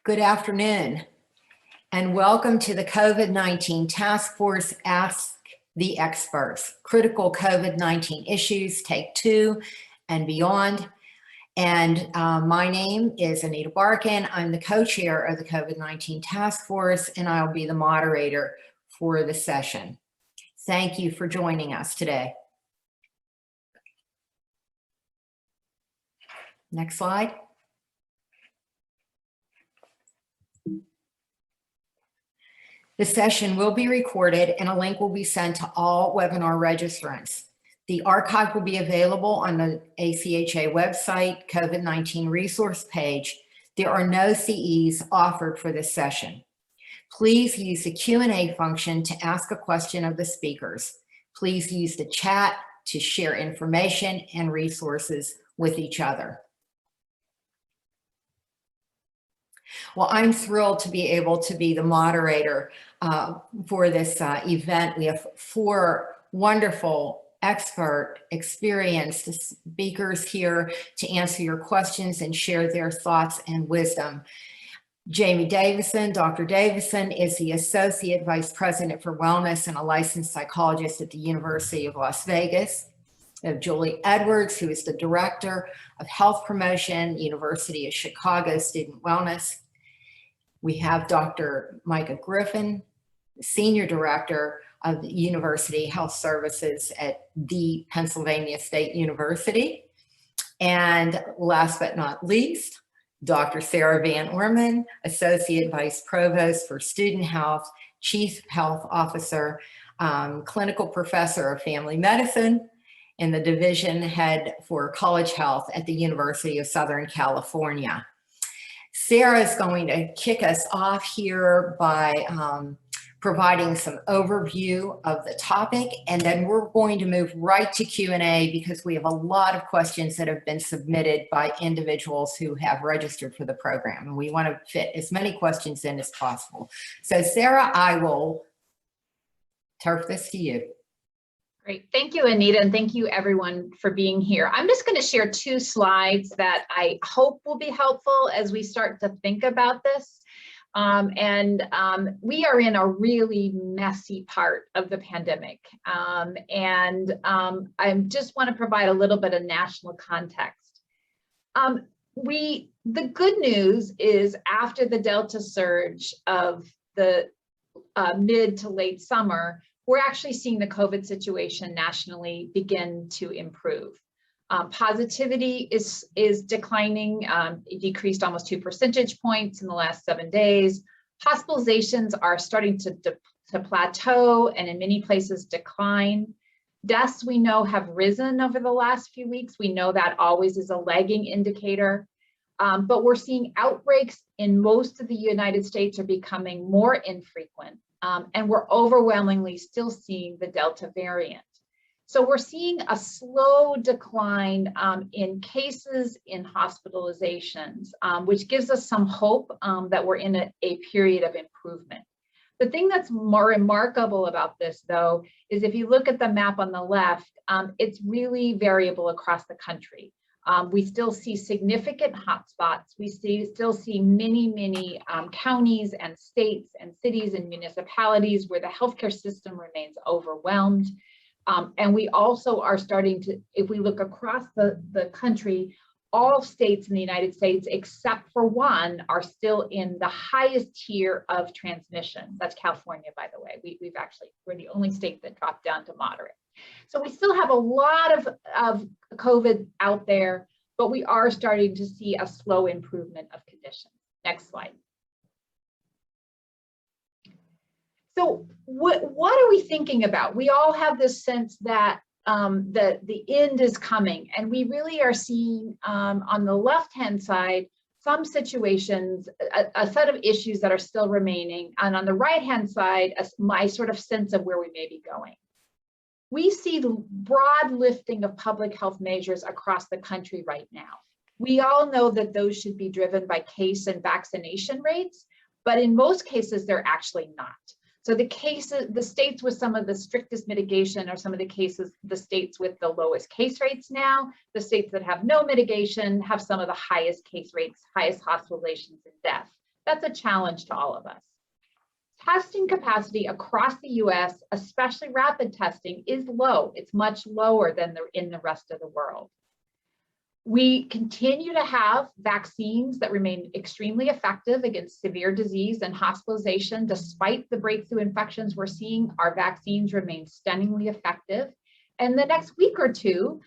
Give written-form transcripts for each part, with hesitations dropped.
Good afternoon, and welcome to the COVID-19 Task Force Ask the Experts, Critical COVID-19 Issues, Take 2 and Beyond. And my name is Anita Barkin. I'm the co-chair of the COVID-19 Task Force, and I'll be the moderator for the session. Thank you for joining us today. Next slide. The session will be recorded and a link will be sent to all webinar registrants. The archive will be available on the ACHA website, COVID-19 resource page. There are no CEs offered for this session. Please use the Q&A function to ask a question of the speakers. Please use the chat to share information and resources with each other. Well, I'm thrilled to be able to be the moderator for this event. We have four wonderful, expert, experienced speakers here to answer your questions and share their thoughts and wisdom. Jamie Davison, Dr. Davison is the Associate Vice President for Wellness and a licensed psychologist at the University of Las Vegas. We have Julie Edwards, who is the Director of Health Promotion, University of Chicago Student Wellness. We have Dr. Micah Griffin, Senior Director of the University Health Services at the Pennsylvania State University. And last but not least, Dr. Sarah Van Orman, Associate Vice Provost for Student Health, Chief Health Officer, Clinical Professor of Family Medicine, and the Division Head for College Health at the University of Southern California. Sarah is going to kick us off here by providing some overview of the topic, and then we're going to move right to Q&A because we have a lot of questions that have been submitted by individuals who have registered for the program, and we want to fit as many questions in as possible. So Sarah, I will turf this to you. Great. Thank you, Anita, and thank you everyone for being here. I'm just going to share two slides that I hope will be helpful as we start to think about this. We are in a really messy part of the pandemic. I just want to provide a little bit of national context. The good news is after the Delta surge of the mid to late summer, we're actually seeing the COVID situation nationally begin to improve. Positivity is declining. It decreased almost 2 percentage points in the last 7 days. Hospitalizations are starting to plateau and in many places decline. Deaths we know have risen over the last few weeks. We know that always is a lagging indicator. But we're seeing outbreaks in most of the United States are becoming more infrequent. And we're overwhelmingly still seeing the Delta variant. So we're seeing a slow decline in cases, in hospitalizations, which gives us some hope that we're in a period of improvement. The thing that's more remarkable about this, though, is if you look at the map on the left, it's really variable across the country. We still see significant hotspots. We still see many counties and states and cities and municipalities where the healthcare system remains overwhelmed. And we also are starting to, if we look across the country, all states in the United States, except for one, are still in the highest tier of transmission. That's California, by the way. We're the only state that dropped down to moderate. So we still have a lot of COVID out there, but we are starting to see a slow improvement of conditions. Next slide. So what are we thinking about? We all have this sense that the end is coming, and we really are seeing on the left-hand side some situations, a set of issues that are still remaining, and on the right-hand side, my sort of sense of where we may be going. We see the broad lifting of public health measures across the country right now. We all know that those should be driven by case and vaccination rates, but in most cases, they're actually not. So the states with some of the strictest mitigation are some of the states with the lowest case rates now. The states that have no mitigation have some of the highest case rates, highest hospitalizations and deaths. That's a challenge to all of us. Testing capacity across the US, especially rapid testing, is low. It's much lower than in the rest of the world. We continue to have vaccines that remain extremely effective against severe disease and hospitalization. Despite the breakthrough infections we're seeing, our vaccines remain stunningly effective. And the next week or two,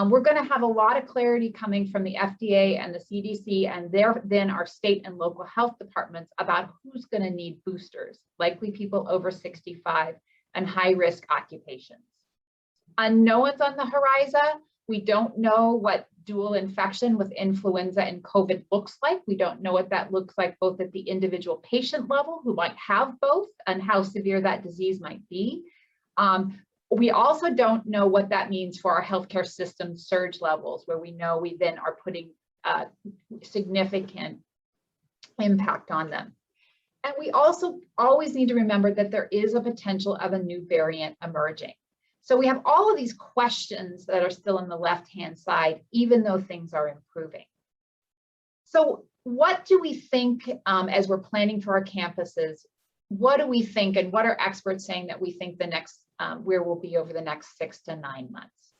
we're going to have a lot of clarity coming from the FDA and the CDC and then our state and local health departments about who's going to need boosters, likely people over 65 and high-risk occupations. Unknowns on the horizon. We don't know what dual infection with influenza and COVID looks like. We don't know what that looks like both at the individual patient level who might have both and how severe that disease might be. We also don't know what that means for our healthcare system surge levels, where we know we then are putting significant impact on them. And we also always need to remember that there is a potential of a new variant emerging. So we have all of these questions that are still on the left-hand side, even though things are improving. So what do we think as we're planning for our campuses? What do we think, and what are experts saying that we think the next, where we'll be over the next 6 to 9 months?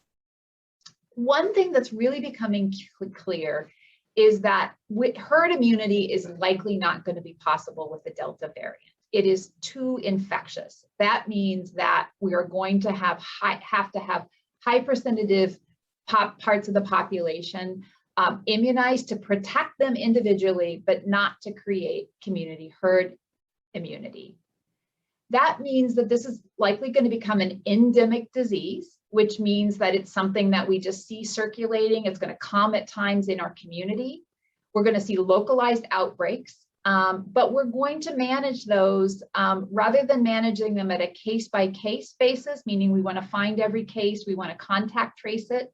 One thing that's really becoming clear is that herd immunity is likely not going to be possible with the Delta variant. It is too infectious. That means that we are going to have high percentative parts of the population immunized to protect them individually, but not to create community herd immunity. That means that this is likely going to become an endemic disease, which means that it's something that we just see circulating. It's going to come at times in our community. We're going to see localized outbreaks. But we're going to manage those rather than managing them at a case-by-case basis, meaning we want to find every case, we want to contact trace it.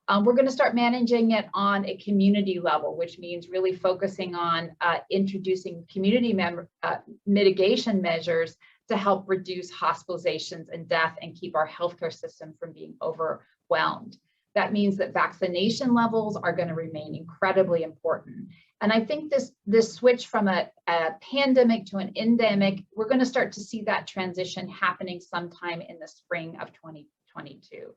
We're going to start managing it on a community level, which means really focusing on introducing community mitigation measures to help reduce hospitalizations and death and keep our healthcare system from being overwhelmed. That means that vaccination levels are going to remain incredibly important. And I think this switch from a pandemic to an endemic, we're going to start to see that transition happening sometime in the spring of 2022.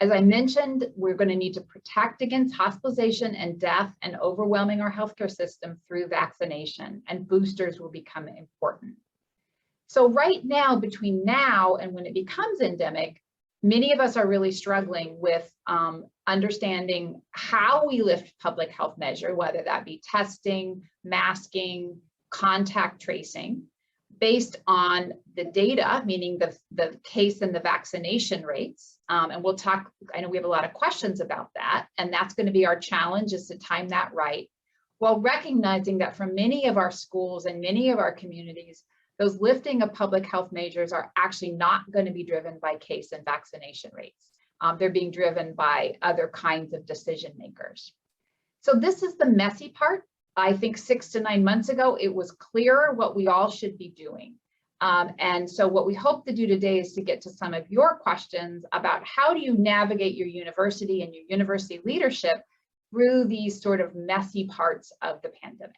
As I mentioned, we're going to need to protect against hospitalization and death and overwhelming our healthcare system through vaccination, and boosters will become important. So right now, between now and when it becomes endemic, many of us are really struggling with understanding how we lift public health measure, whether that be testing, masking, contact tracing, based on the data, meaning the case and the vaccination rates. And we'll talk, I know we have a lot of questions about that, and that's going to be our challenge, is to time that right, while recognizing that for many of our schools and many of our communities, those lifting of public health measures are actually not going to be driven by case and vaccination rates. They're being driven by other kinds of decision makers. So this is the messy part. I think 6 to 9 months ago, it was clearer what we all should be doing. And so what we hope to do today is to get to some of your questions about how do you navigate your university and your university leadership through these sort of messy parts of the pandemic.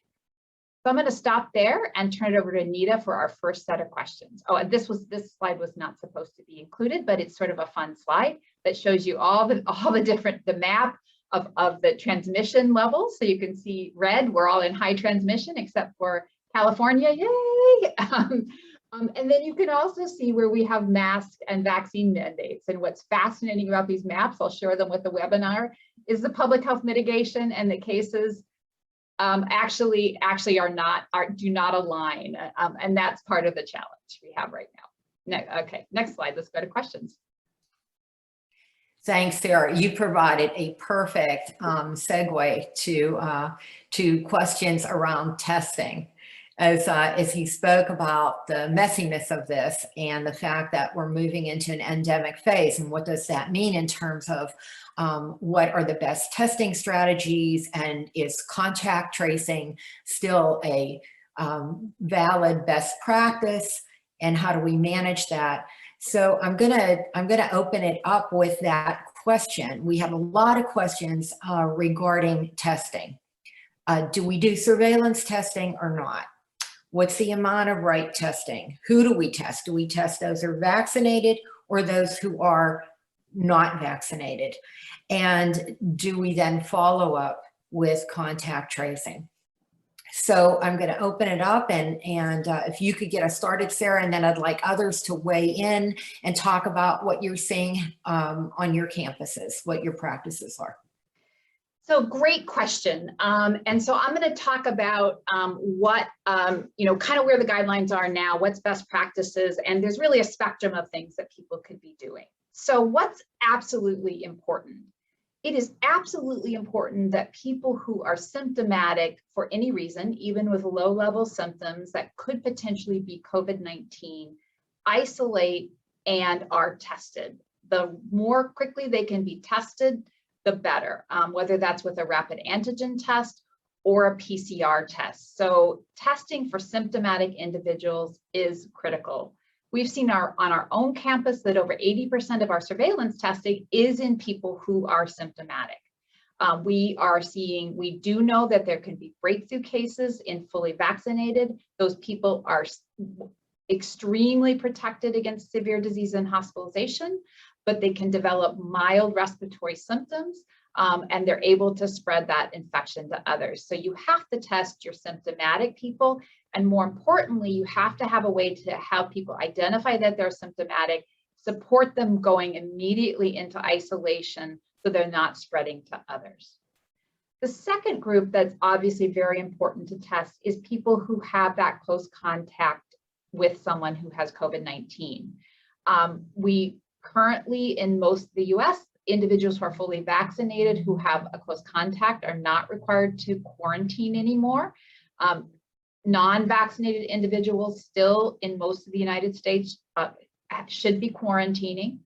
So I'm going to stop there and turn it over to Anita for our first set of questions. Oh, and this slide was not supposed to be included, but it's sort of a fun slide that shows you all the map of the transmission levels. So you can see red, we're all in high transmission except for California, yay! And then you can also see where we have mask and vaccine mandates. And what's fascinating about these maps, I'll share them with the webinar, is the public health mitigation and the cases actually do not align, and that's part of the challenge we have right now. Okay, next slide. Let's go to questions. Thanks, Sarah. You provided a perfect segue to questions around testing, as he spoke about the messiness of this and the fact that we're moving into an endemic phase, and what does that mean in terms of what are the best testing strategies, and is contact tracing still a valid best practice, and how do we manage that? So I'm gonna open it up with that question. We have a lot of questions regarding testing. Do we do surveillance testing or not? What's the amount of right testing? Who do we test? Do we test those who are vaccinated or those who are not vaccinated? And do we then follow up with contact tracing? So I'm going to open it up, and if you could get us started, Sarah, and then I'd like others to weigh in and talk about what you're seeing on your campuses, what your practices are. So great question. And so I'm going to talk about what, kind of where the guidelines are now, what's best practices, and there's really a spectrum of things that people could be doing. So what's absolutely important? It is absolutely important that people who are symptomatic for any reason, even with low-level symptoms that could potentially be COVID-19, isolate and are tested. The more quickly they can be tested, the better, whether that's with a rapid antigen test or a PCR test. So testing for symptomatic individuals is critical. We've seen on our own campus that over 80% of our surveillance testing is in people who are symptomatic. We do know that there can be breakthrough cases in fully vaccinated. Those people are extremely protected against severe disease and hospitalization, but they can develop mild respiratory symptoms, and they're able to spread that infection to others. So you have to test your symptomatic people, and more importantly, you have to have a way to help people identify that they're symptomatic, support them going immediately into isolation so they're not spreading to others. The second group that's obviously very important to test is people who have that close contact with someone who has COVID-19. We currently, in most of the US, individuals who are fully vaccinated who have a close contact are not required to quarantine anymore. Non-vaccinated individuals still in most of the United States should be quarantining,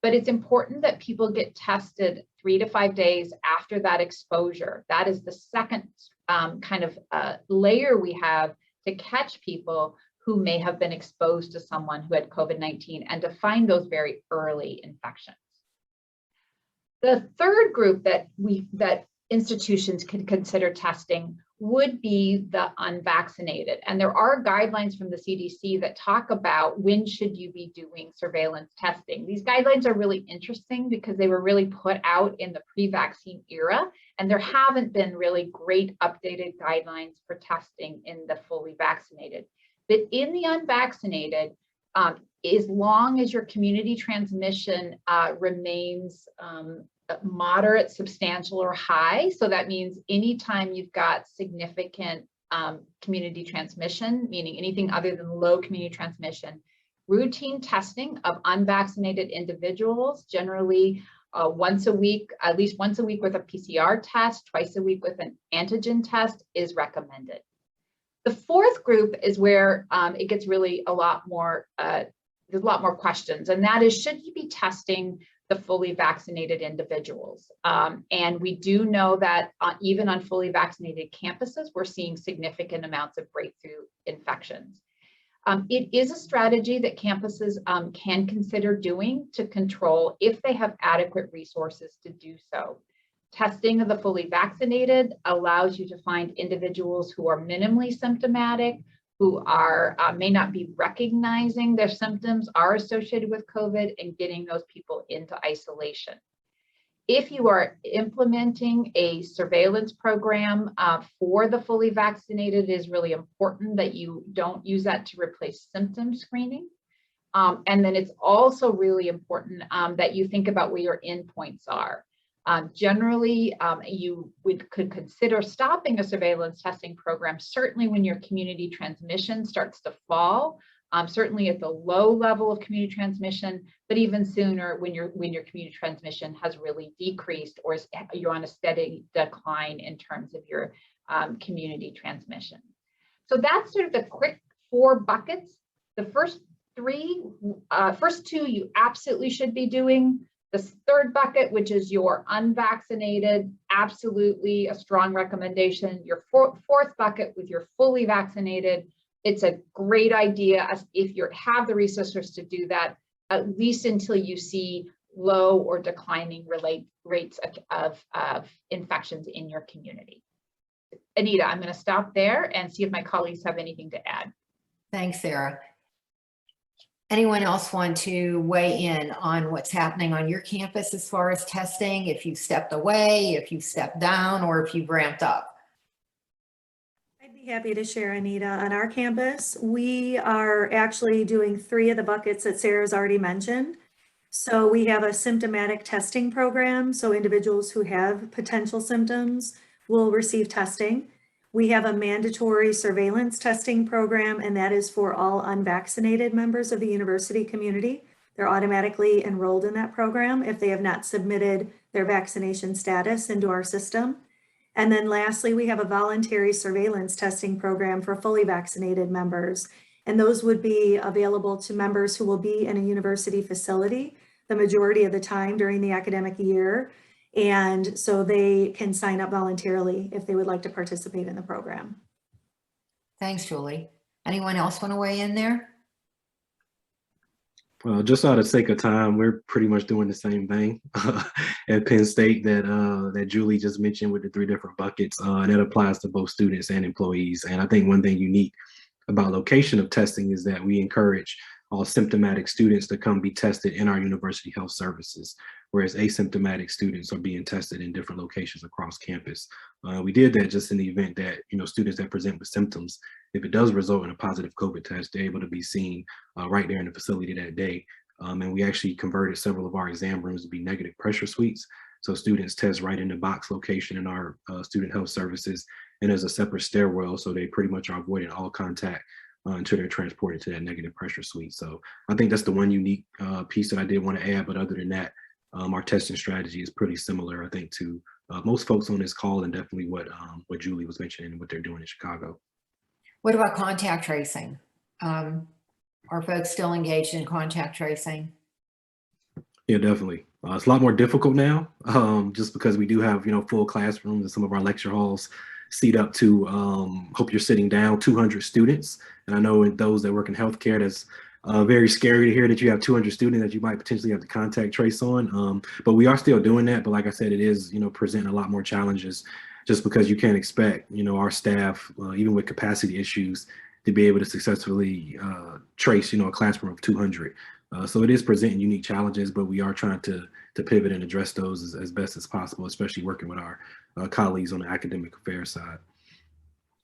but it's important that people get tested 3 to 5 days after that exposure. That is the second layer we have to catch people who may have been exposed to someone who had COVID-19 and to find those very early infections. The third group that institutions can consider testing would be the unvaccinated. And there are guidelines from the CDC that talk about when should you be doing surveillance testing. These guidelines are really interesting because they were really put out in the pre-vaccine era, and there haven't been really great updated guidelines for testing in the fully vaccinated. But in the unvaccinated, as long as your community transmission remains moderate, substantial, or high, so that means anytime you've got significant community transmission, meaning anything other than low community transmission, routine testing of unvaccinated individuals, generally once a week, at least once a week with a PCR test, twice a week with an antigen test is recommended. The fourth group is where it gets really a lot more, there's a lot more questions, and that is, should you be testing the fully vaccinated individuals? And we do know that even on fully vaccinated campuses, we're seeing significant amounts of breakthrough infections. It is a strategy that campuses can consider doing to control if they have adequate resources to do so. Testing of the fully vaccinated allows you to find individuals who are minimally symptomatic, who are may not be recognizing their symptoms are associated with COVID, and getting those people into isolation. If you are implementing a surveillance program for the fully vaccinated, it is really important that you don't use that to replace symptom screening. And then it's also really important that you think about where your endpoints are. Generally, you could consider stopping a surveillance testing program, certainly when your community transmission starts to fall, certainly at the low level of community transmission, but even sooner when your community transmission has really decreased or you're on a steady decline in terms of your community transmission. So that's sort of the quick 4 buckets. The first two you absolutely should be doing. The third bucket, which is your unvaccinated, absolutely a strong recommendation. Your fourth bucket with your fully vaccinated, it's a great idea if you have the resources to do that, at least until you see low or declining rates of infections in your community. Anita, I'm going to stop there and see if my colleagues have anything to add. Thanks, Sarah. Anyone else want to weigh in on what's happening on your campus as far as testing? If you've stepped away, if you've stepped down, or if you've ramped up? I'd be happy to share, Anita. On our campus, we are actually doing 3 of the buckets that Sarah's already mentioned. So we have a symptomatic testing program. So individuals who have potential symptoms will receive testing. We have a mandatory surveillance testing program, and that is for all unvaccinated members of the university community. They're automatically enrolled in that program if they have not submitted their vaccination status into our system. And then lastly, we have a voluntary surveillance testing program for fully vaccinated members. And those would be available to members who will be in a university facility the majority of the time during the academic year. And so they can sign up voluntarily if they would like to participate in the program. Thanks, Julie. Anyone else want to weigh in there? Well, just out of sake of time, we're pretty much doing the same thing at Penn State that Julie just mentioned with the 3 different buckets. And that applies to both students and employees. And I think one thing unique about location of testing is that we encourage all symptomatic students to come be tested in our university health services, whereas asymptomatic students are being tested in different locations across campus. We did that just in the event that, students that present with symptoms, if it does result in a positive COVID test, they're able to be seen right there in the facility that day. And we actually converted several of our exam rooms to be negative pressure suites. So students test right in the box location in our student health services, and there's a separate stairwell, so they pretty much are avoiding all contact until they're transported to that negative pressure suite. So I think that's the one unique piece that I did want to add, but other than that, our testing strategy is pretty similar, I think, to most folks on this call, and definitely what Julie was mentioning and what they're doing in Chicago. What about contact tracing? Are folks still engaged in contact tracing? Yeah, definitely. It's a lot more difficult now, just because we do have, full classrooms, and some of our lecture halls seat up to, hope you're sitting down, 200 students. And I know in those that work in healthcare, that's very scary to hear that you have 200 students that you might potentially have to contact trace on. But we are still doing that. But like I said, it is, presenting a lot more challenges, just because you can't expect, our staff, even with capacity issues, to be able to successfully trace, a classroom of 200. So it is presenting unique challenges, but we are trying to pivot and address those as best as possible, especially working with our colleagues on the academic affairs side.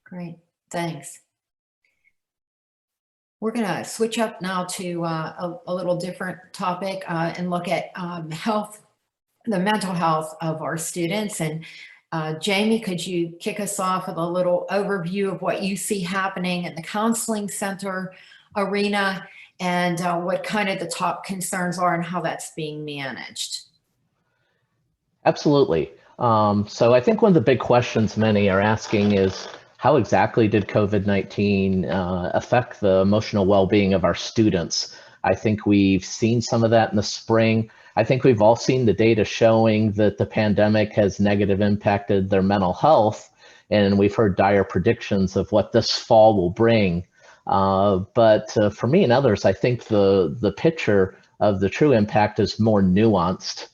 Great, thanks. We're going to switch up now to a little different topic and look at health, the mental health of our students. And Jamie, could you kick us off with a little overview of what you see happening in the counseling center arena, and what kind of the top concerns are and how that's being managed? Absolutely. So I think one of the big questions many are asking is, how exactly did COVID-19 affect the emotional well-being of our students? I think we've seen some of that in the spring. I think we've all seen the data showing that the pandemic has negatively impacted their mental health, and we've heard dire predictions of what this fall will bring. But for me and others, I think the picture of the true impact is more nuanced.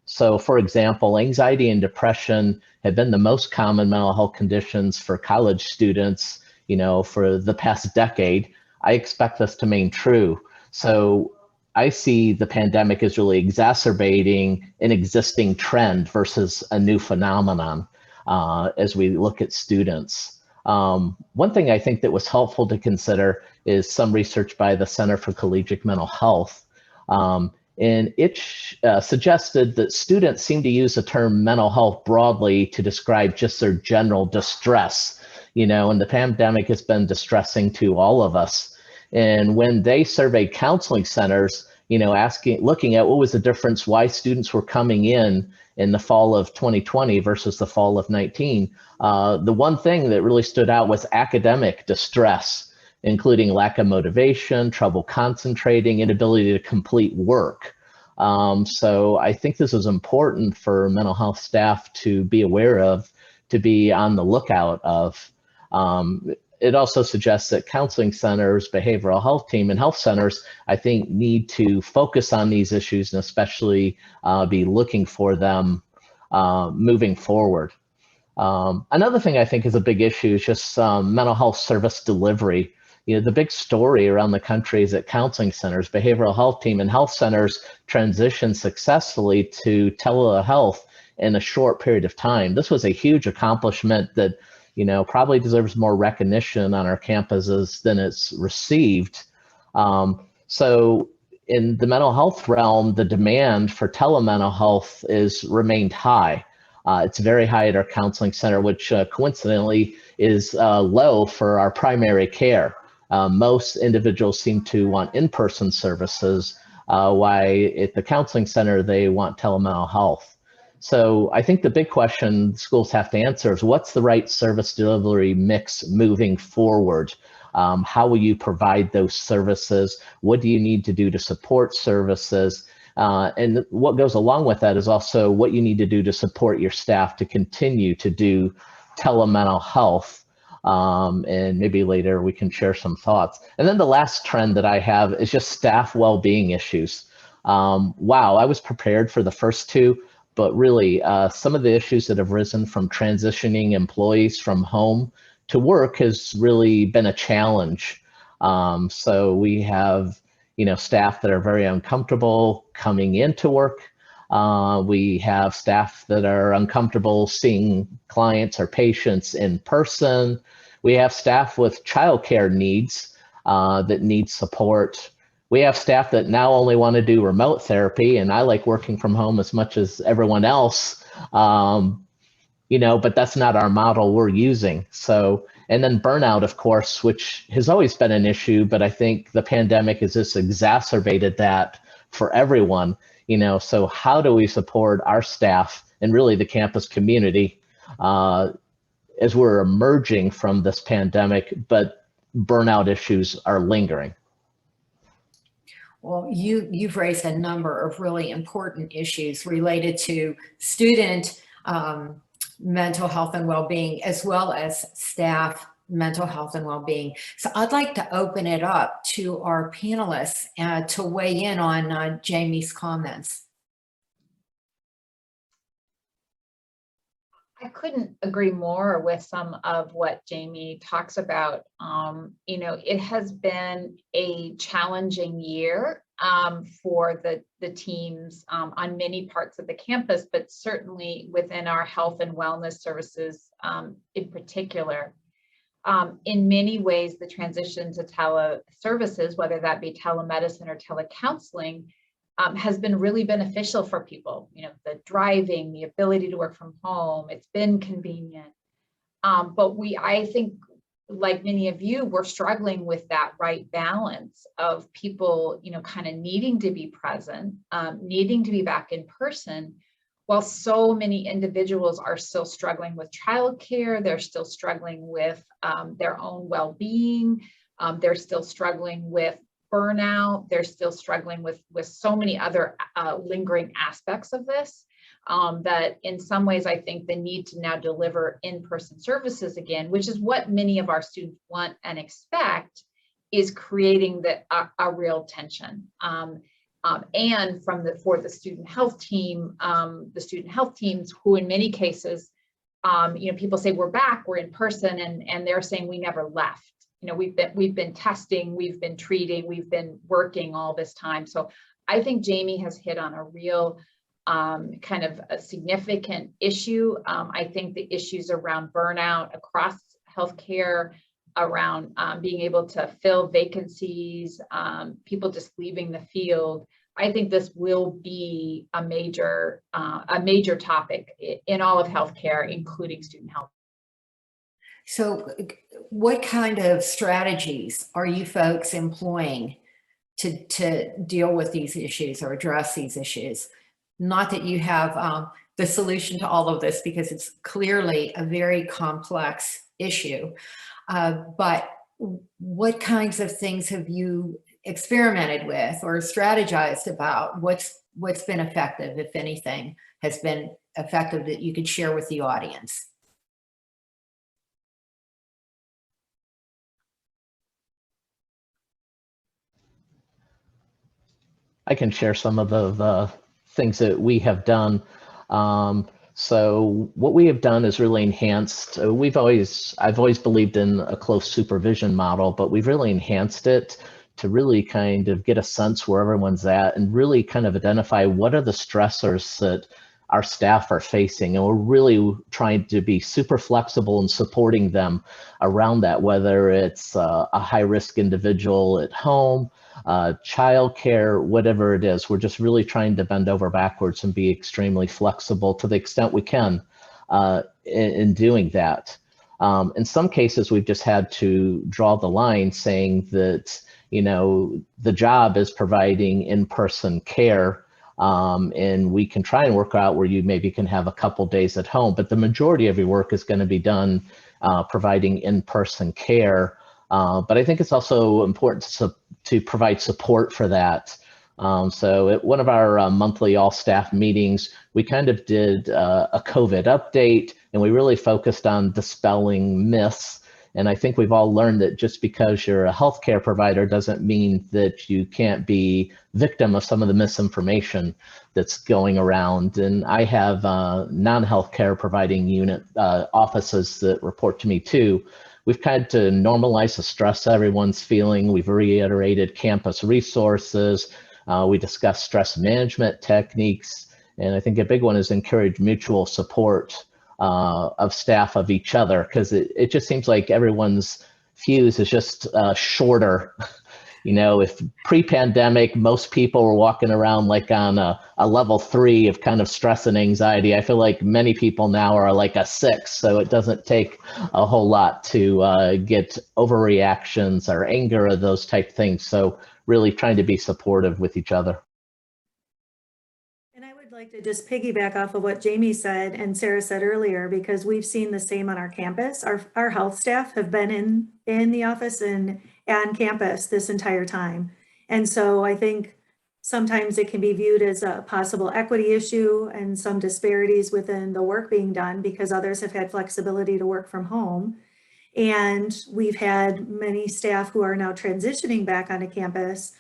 So for example, anxiety and depression have been the most common mental health conditions for college students, for the past decade. I expect this to remain true. So I see the pandemic as really exacerbating an existing trend versus a new phenomenon as we look at students. One thing I think that was helpful to consider is some research by the Center for Collegiate Mental Health. And it suggested that students seem to use the term mental health broadly to describe just their general distress, and the pandemic has been distressing to all of us. And when they surveyed counseling centers, looking at what was the difference, why students were coming in the fall of 2020 versus the fall of 19, the one thing that really stood out was academic distress, including lack of motivation, trouble concentrating, inability to complete work. So I think this is important for mental health staff to be aware of, to be on the lookout of. It also suggests that counseling centers, behavioral health team, and health centers, I think, need to focus on these issues and especially be looking for them moving forward. Another thing I think is a big issue is just mental health service delivery. You know, the big story around the country is that counseling centers, behavioral health team, and health centers transitioned successfully to telehealth in a short period of time. This was a huge accomplishment that, you know, probably deserves more recognition on our campuses than it's received. So in the mental health realm, the demand for telemental health is remained high. It's very high at our counseling center, which coincidentally is low for our primary care. Most individuals seem to want in-person services, while at the counseling center, they want telemental health. So I think the big question schools have to answer is, what's the right service delivery mix moving forward? How will you provide those services? What do you need to do to support services? And what goes along with that is also what you need to do to support your staff to continue to do telemental health. And maybe later we can share some thoughts. And then the last trend that I have is just staff well-being issues. Wow, I was prepared for the first two, but really some of the issues that have risen from transitioning employees from home to work has really been a challenge. So we have, you know, staff that are very uncomfortable coming into work. We have staff that are uncomfortable seeing clients or patients in person. We have staff with childcare needs that need support. We have staff that now only want to do remote therapy, and I like working from home as much as everyone else, you know, but that's not our model we're using. So, and then burnout, of course, which has always been an issue, but I think the pandemic has just exacerbated that for everyone, you know. So how do we support our staff and really the campus community as we're emerging from this pandemic, but burnout issues are lingering? Well, you've raised a number of really important issues related to student mental health and well-being, as well as staff mental health and well-being. So I'd like to open it up to our panelists to weigh in on Jamie's comments. I couldn't agree more with some of what Jamie talks about. You know, it has been a challenging year for the teams on many parts of the campus, but certainly within our health and wellness services in particular. In many ways, the transition to teleservices, whether that be telemedicine or telecounseling, has been really beneficial for people. You know, the driving, the ability to work from home, it's been convenient. But I think, like many of you, we're struggling with that right balance of people, you know, kind of needing to be present, needing to be back in person, while so many individuals are still struggling with childcare, they're still struggling with their own well-being, they're still struggling with burnout, they're still struggling with so many other lingering aspects of this, that in some ways I think the need to now deliver in-person services again, which is what many of our students want and expect, is creating a real tension. And for the student health team, the student health teams, who in many cases, you know, people say we're back, we're in person, and they're saying we never left. You know, we've been testing, we've been treating, we've been working all this time. So I think Jamie has hit on a real kind of a significant issue. I think the issues around burnout across healthcare, around being able to fill vacancies, people just leaving the field. I think this will be a major topic in all of healthcare, including student health. So what kind of strategies are you folks employing to deal with these issues or address these issues? Not that you have the solution to all of this, because it's clearly a very complex issue, but what kinds of things have you experimented with or strategized about? What's been effective, if anything, has been effective that you could share with the audience? I can share some of the things that we have done. So what we have done is really enhanced. I've always believed in a close supervision model, but we've really enhanced it to really kind of get a sense where everyone's at and really kind of identify what are the stressors that our staff are facing. And we're really trying to be super flexible and supporting them around that, whether it's a high-risk individual at home, childcare, whatever it is. We're just really trying to bend over backwards and be extremely flexible to the extent we can in doing that. In some cases, we've just had to draw the line saying that, you know, the job is providing in-person care, and we can try and work out where you maybe can have a couple days at home, but the majority of your work is going to be done providing in-person care. But I think it's also important to provide support for that. So at one of our monthly all-staff meetings, we kind of did a COVID update, and we really focused on dispelling myths. And I think we've all learned that just because you're a healthcare provider doesn't mean that you can't be victim of some of the misinformation that's going around. And I have non-healthcare providing unit offices that report to me too. We've tried to normalize the stress everyone's feeling. We've reiterated campus resources. We discussed stress management techniques. And I think a big one is encourage mutual support of staff of each other, because it just seems like everyone's fuse is just shorter. You know, if pre-pandemic, most people were walking around like on a level 3 of kind of stress and anxiety, I feel like many people now are like a 6. So it doesn't take a whole lot to get overreactions or anger or those type things. So really trying to be supportive with each other. And I would like to just piggyback off of what Jamie said and Sarah said earlier, because we've seen the same on our campus. Our health staff have been in the office and on campus this entire time. And so I think sometimes it can be viewed as a possible equity issue and some disparities within the work being done because others have had flexibility to work from home. And we've had many staff who are now transitioning back onto campus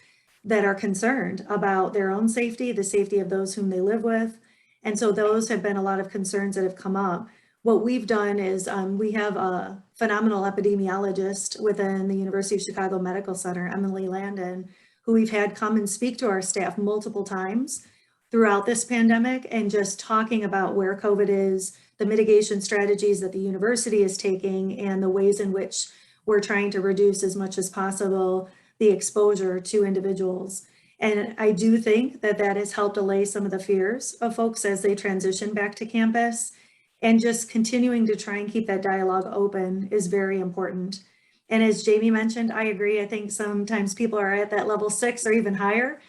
that are concerned about their own safety, the safety of those whom they live with. And so those have been a lot of concerns that have come up. What we've done is we have a phenomenal epidemiologist within the University of Chicago Medical Center, Emily Landon, who we've had come and speak to our staff multiple times throughout this pandemic and just talking about where COVID is, the mitigation strategies that the university is taking, and the ways in which we're trying to reduce as much as possible the exposure to individuals. And I do think that that has helped allay some of the fears of folks as they transition back to campus. And just continuing to try and keep that dialogue open is very important. And as Jamie mentioned, I agree. I think sometimes people are at that level 6 or even higher.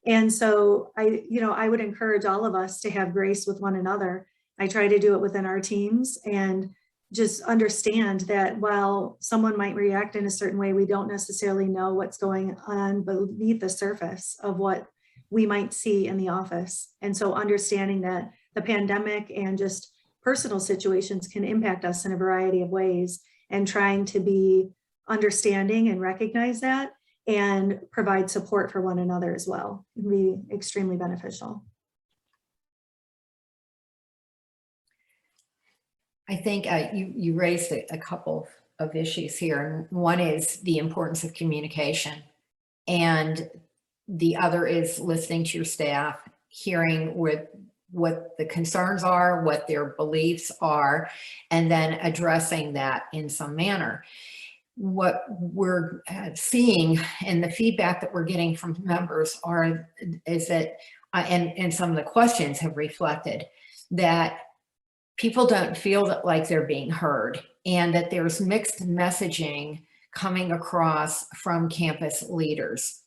And so I would encourage all of us to have grace with one another. I try to do it within our teams and just understand that while someone might react in a certain way, we don't necessarily know what's going on beneath the surface of what we might see in the office. And so understanding that the pandemic and just personal situations can impact us in a variety of ways, and trying to be understanding and recognize that and provide support for one another as well can be extremely beneficial. I think you raised a couple of issues here. One is the importance of communication, and the other is listening to your staff, hearing what the concerns are, what their beliefs are, and then addressing that in some manner. What we're seeing and the feedback that we're getting from members is that, and some of the questions have reflected that people don't feel like they're being heard, and that there's mixed messaging coming across from campus leaders.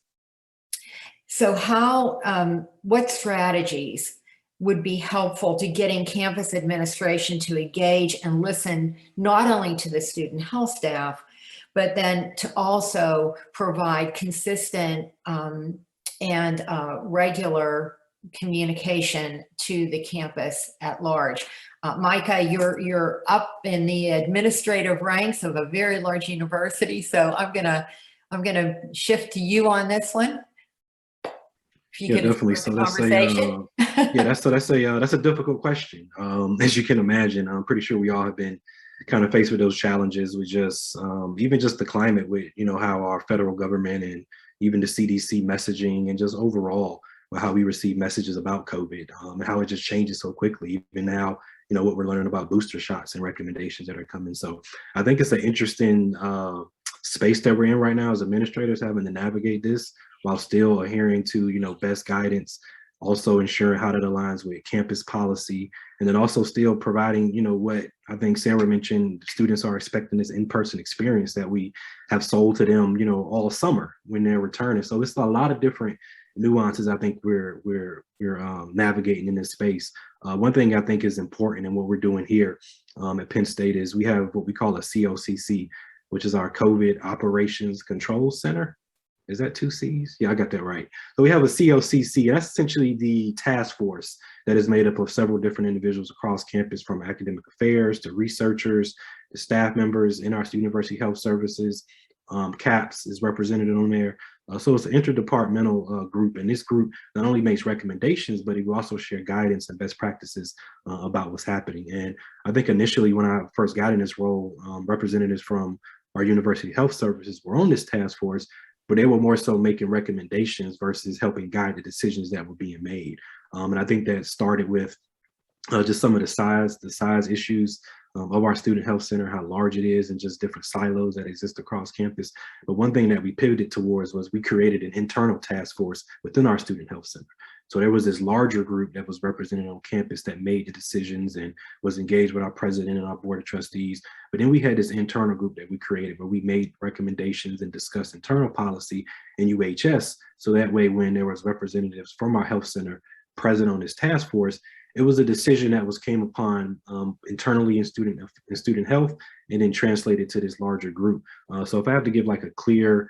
So what strategies would be helpful to getting campus administration to engage and listen not only to the student health staff, but then to also provide consistent and regular communication to the campus at large? Micah, you're up in the administrative ranks of a very large university, so I'm gonna shift to you on this one. If you Yeah, can definitely. start So the conversation. that's a difficult question. As you can imagine, I'm pretty sure we all have been kind of faced with those challenges with just even just the climate with, you know, how our federal government and even the CDC messaging and just overall how we receive messages about COVID and how it just changes so quickly. Even now, you know, what we're learning about booster shots and recommendations that are coming. So I think it's an interesting space that we're in right now as administrators, having to navigate this while still adhering to, you know, best guidance, also ensuring how that aligns with campus policy, and then also still providing, you know, what I think Sarah mentioned, students are expecting this in-person experience that we have sold to them, you know, all summer when they're returning. So it's a lot of different nuances I think we're navigating in this space. One thing I think is important and what we're doing here at Penn State is we have what we call a COCC, which is our COVID Operations Control Center. Is that 2 C's? Yeah, I got that right. So we have a COCC. That's essentially the task force that is made up of several different individuals across campus, from academic affairs to researchers, to staff members in our university health services. CAPS is represented on there. So it's an interdepartmental group, and this group not only makes recommendations, but it will also share guidance and best practices about what's happening. And I think initially when I first got in this role, representatives from our university health services were on this task force, but they were more so making recommendations versus helping guide the decisions that were being made. And I think that started with just some of the size issues of our student health center, how large it is, and just different silos that exist across campus. But one thing that we pivoted towards was we created an internal task force within our student health center. So there was this larger group that was represented on campus that made the decisions and was engaged with our president and our board of trustees. But then we had this internal group that we created where we made recommendations and discussed internal policy in UHS. So that way, when there was representatives from our health center present on this task force, it was a decision that was came upon internally in student health and then translated to this larger group. So if I have to give like a clear,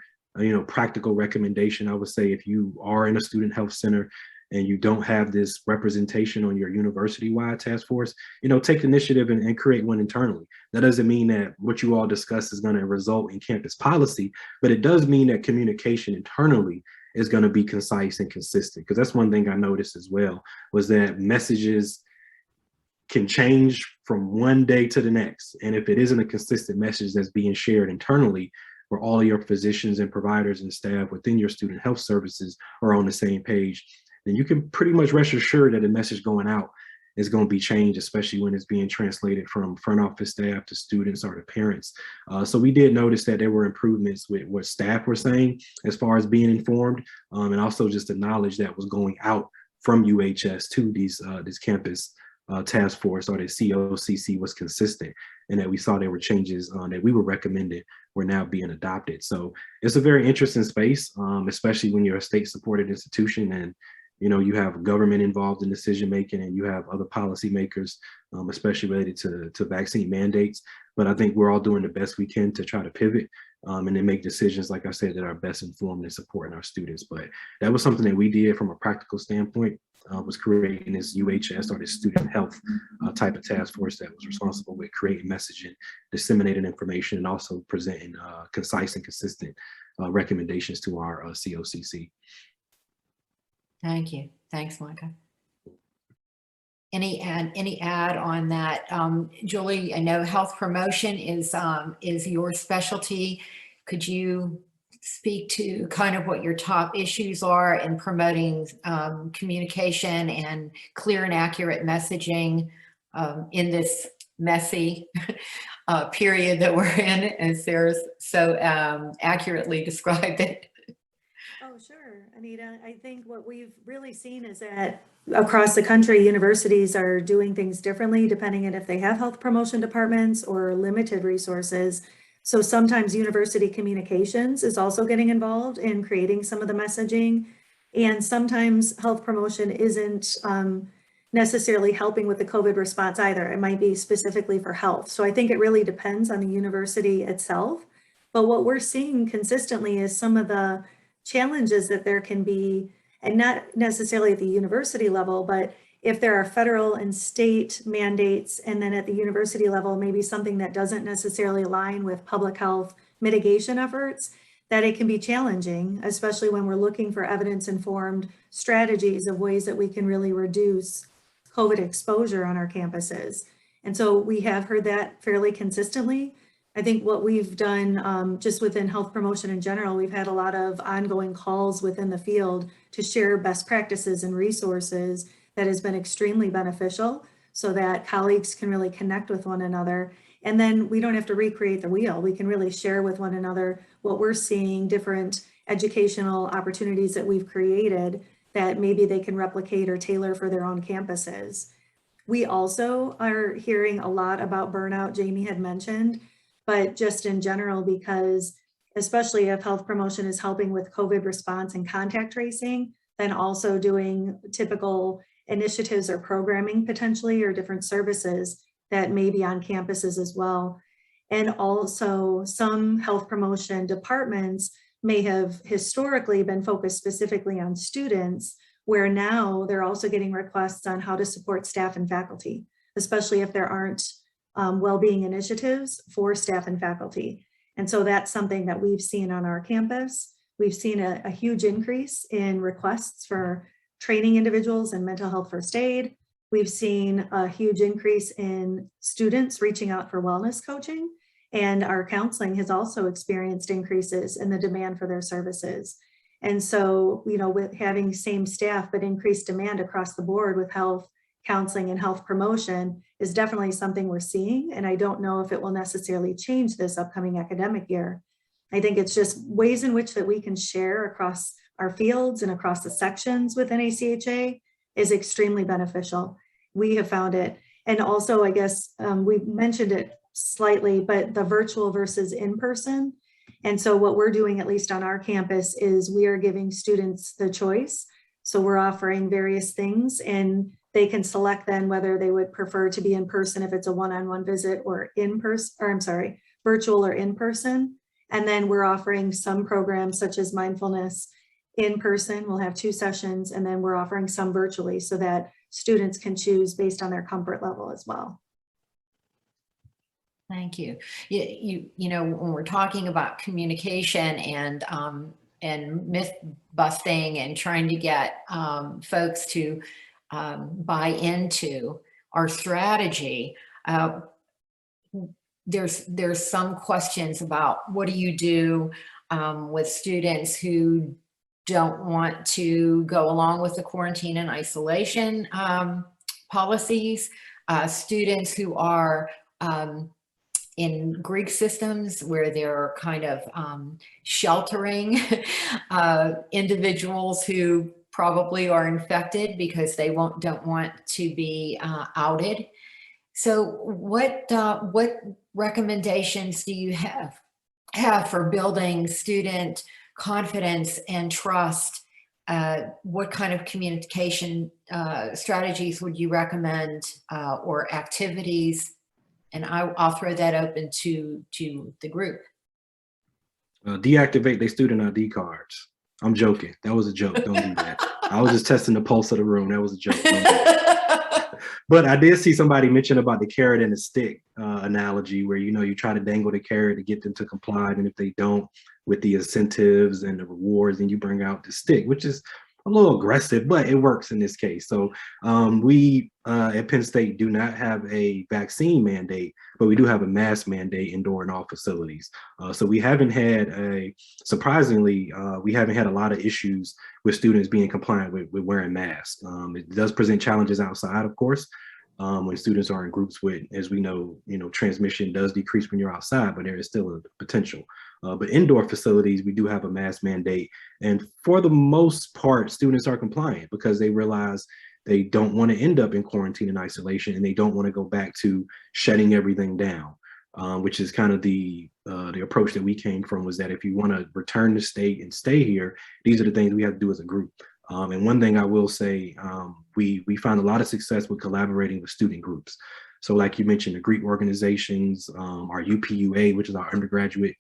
practical recommendation, I would say if you are in a student health center and you don't have this representation on your university-wide task force, take the initiative and create one internally. That doesn't mean that what you all discuss is going to result in campus policy, but it does mean that communication internally is going to be concise and consistent. Because that's one thing I noticed as well, was that messages can change from one day to the next. And if it isn't a consistent message that's being shared internally, where all of your physicians and providers and staff within your student health services are on the same page, then you can pretty much rest assured that the message going out is going to be changed, especially when it's being translated from front office staff to students or to parents. So we did notice that there were improvements with what staff were saying as far as being informed, and also just the knowledge that was going out from UHS to this campus task force, or the COCC, was consistent, and that we saw there were changes that we were recommending were now being adopted. So it's a very interesting space, especially when you're a state-supported institution and you have government involved in decision making, and you have other policymakers, especially related to vaccine mandates. But I think we're all doing the best we can to try to pivot and then make decisions, like I said, that are best informed and supporting our students. But that was something that we did from a practical standpoint, was creating this UHS, or this student health type of task force that was responsible with creating messaging, disseminating information, and also presenting concise and consistent recommendations to our COCC. Thank you. Thanks, Micah. Any add on that? Julie, I know health promotion is your specialty. Could you speak to kind of what your top issues are in promoting communication and clear and accurate messaging in this messy period that we're in, as Sarah so accurately described it? Oh, sure, Anita. I think what we've really seen is that across the country, universities are doing things differently depending on if they have health promotion departments or limited resources. So sometimes university communications is also getting involved in creating some of the messaging. And sometimes health promotion isn't necessarily helping with the COVID response either. It might be specifically for health. So I think it really depends on the university itself. But what we're seeing consistently is some of the challenges that there can be, and not necessarily at the university level, but if there are federal and state mandates, and then at the university level, maybe something that doesn't necessarily align with public health mitigation efforts, that it can be challenging, especially when we're looking for evidence-informed strategies of ways that we can really reduce COVID exposure on our campuses. And so we have heard that fairly consistently. I think what we've done just within health promotion in general, we've had a lot of ongoing calls within the field to share best practices and resources that has been extremely beneficial so that colleagues can really connect with one another. And then we don't have to recreate the wheel. We can really share with one another what we're seeing, different educational opportunities that we've created that maybe they can replicate or tailor for their own campuses. We also are hearing a lot about burnout, Jamie had mentioned, but just in general, because especially if health promotion is helping with COVID response and contact tracing, then also doing typical initiatives or programming potentially, or different services that may be on campuses as well. And also some health promotion departments may have historically been focused specifically on students, where now they're also getting requests on how to support staff and faculty, especially if there aren't well-being initiatives for staff and faculty. And so that's something that we've seen on our campus. We've seen a huge increase in requests for training individuals in mental health first aid. We've seen a huge increase in students reaching out for wellness coaching, and our counseling has also experienced increases in the demand for their services. And so, you know, with having same staff, but increased demand across the board with health, counseling, and health promotion is definitely something we're seeing. And I don't know if it will necessarily change this upcoming academic year. I think it's just ways in which that we can share across our fields and across the sections within ACHA is extremely beneficial. We have found it. And also, I guess we mentioned it slightly, but the virtual versus in-person. And so what we're doing, at least on our campus, is we are giving students the choice. So we're offering various things, and they can select then whether they would prefer to be in person if it's a one-on-one visit, or virtual or in person. And then we're offering some programs such as mindfulness in person. We'll have 2 sessions, and then we're offering some virtually so that students can choose based on their comfort level as well. Thank you. You know, when we're talking about communication and myth busting and trying to get folks to buy into our strategy, there's some questions about what do you do with students who don't want to go along with the quarantine and isolation policies, students who are in Greek systems where they're kind of sheltering individuals who probably are infected because they don't want to be outed. So what recommendations do you have for building student confidence and trust? What kind of communication strategies would you recommend, or activities? And I'll throw that open to the group. Deactivate their student ID cards. I'm joking. That was a joke. Don't do that. I was just testing the pulse of the room. That was a joke. But I did see somebody mention about the carrot and the stick analogy, where, you know, you try to dangle the carrot to get them to comply, and if they don't, with the incentives and the rewards, and you bring out the stick, which is a little aggressive, but it works in this case. So we at Penn State do not have a vaccine mandate, but we do have a mask mandate indoor in all facilities. So we haven't had surprisingly, we haven't had a lot of issues with students being compliant with wearing masks. It does present challenges outside, of course, when students are in groups with, as we know, transmission does decrease when you're outside, but there is still a potential. But indoor facilities, we do have a mask mandate. And for the most part, students are compliant because they realize they don't want to end up in quarantine and isolation, and they don't want to go back to shutting everything down, which is kind of the approach that we came from, was that if you want to return to state and stay here, these are the things we have to do as a group. And one thing I will say, we found a lot of success with collaborating with student groups. So like you mentioned, the Greek organizations, our UPUA, which is our undergraduate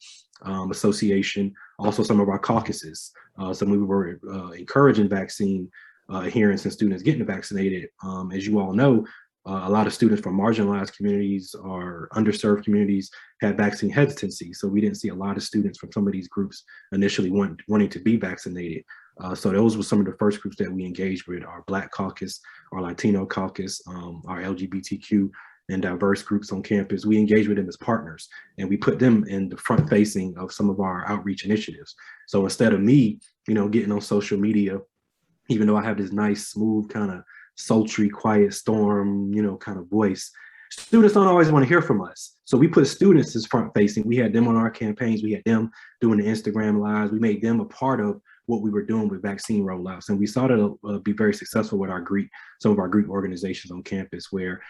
association, also some of our caucuses. So we were encouraging vaccine adherence and students getting vaccinated. As you all know, a lot of students from marginalized communities or underserved communities had vaccine hesitancy. So we didn't see a lot of students from some of these groups initially wanting to be vaccinated. So those were some of the first groups that we engaged with: our Black caucus, our Latino caucus, our LGBTQ and diverse groups on campus. We engage with them as partners, and we put them in the front facing of some of our outreach initiatives. So instead of me, getting on social media, even though I have this nice, smooth, kind of sultry, quiet storm, kind of voice, students don't always want to hear from us. So we put students as front facing. We had them on our campaigns. We had them doing the Instagram lives. We made them a part of what we were doing with vaccine rollouts. And we saw that be very successful with some of our Greek organizations on campus, where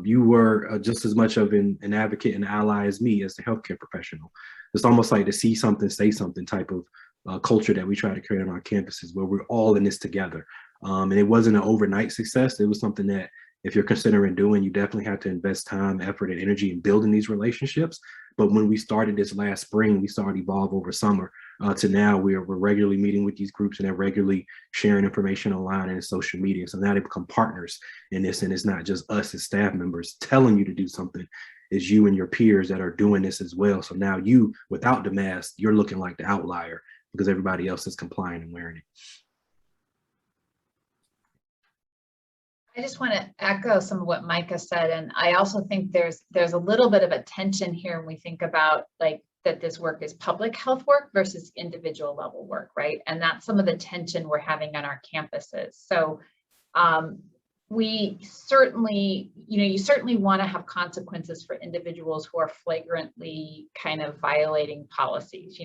you were just as much of an advocate and ally as me as the healthcare professional. It's almost like the see something, say something type of culture that we try to create on our campuses, where we're all in this together. And it wasn't an overnight success. It was something that, if you're considering doing, you definitely have to invest time, effort, and energy in building these relationships. But when we started this last spring, we saw it evolve over summer to now we're regularly meeting with these groups, and they're regularly sharing information online and in social media. So now they become partners in this, and it's not just us as staff members telling you to do something. It's you and your peers that are doing this as well. So now you, without the mask, you're looking like the outlier because everybody else is complying and wearing it. I just want to echo some of what Micah said, and I also think there's a little bit of a tension here when we think about that this work is public health work versus individual level work, right? And that's some of the tension we're having on our campuses. So we certainly, you certainly want to have consequences for individuals who are flagrantly kind of violating policies,